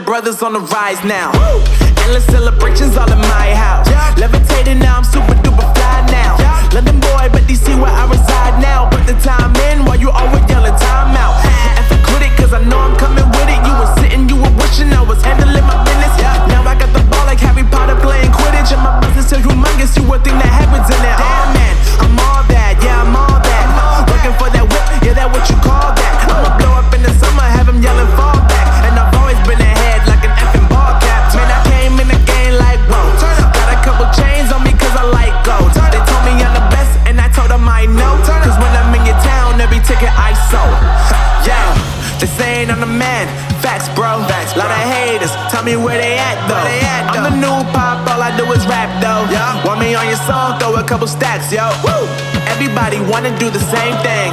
brothers on the rise now. Endless celebrations all in my house. Levitating now, I'm super duper fly now. London boy, but DC where I reside now. Put the time in while you always yelling time out. And for quit it, cause I know I'm coming with it. You were sitting, you were wishing I was handling my business. Now I got the ball like Harry Potter playing Quidditch. And my business so humongous, you would think that happens in it. Oh man, I'm all that, yeah, I'm all that. Looking for that whip, yeah, that what you call that. I'ma blow up in the summer, have him yelling fall back. And I've always been ahead like an effing ball cap. Man, I came in the game like, whoa. Got a couple chains on me cause I like gold. They told me I'm the best and I told them I know. Cause when I'm in your town, every ticket I sold. Yeah, they saying I'm the man. Facts, bro. Lot of haters, tell me where they at though. I'm the new pop, all I do is rap though. Want me on your song, throw a couple stacks, yo. Woo! Everybody wanna do the same thing.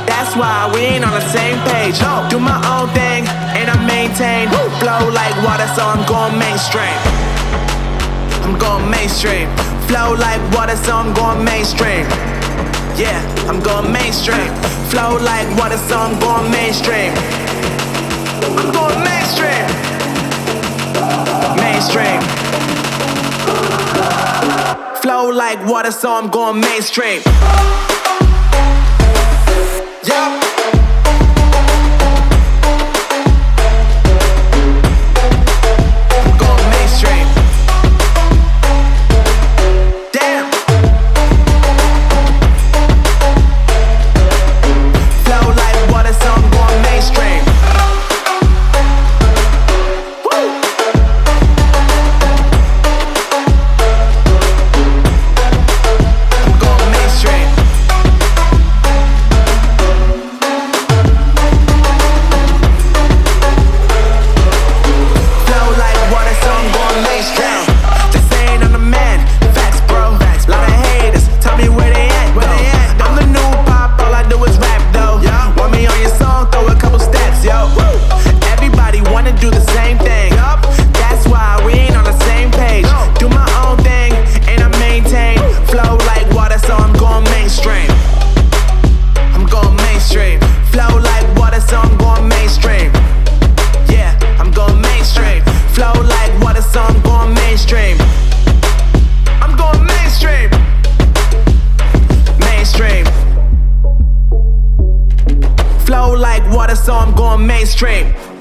That's why we ain't on the same page. Do my own thing and I maintain. Flow like water, so I'm going mainstream. I'm going mainstream. Flow like water, so I'm going mainstream. Yeah, I'm going mainstream. Flow like water, so I'm going mainstream. I'm going mainstream. Mainstream. Flow like water, so I'm going mainstream. Yeah. I'm going mainstream. Damn. Flow like water, so I'm going mainstream. Flow like water, so I'm going mainstream.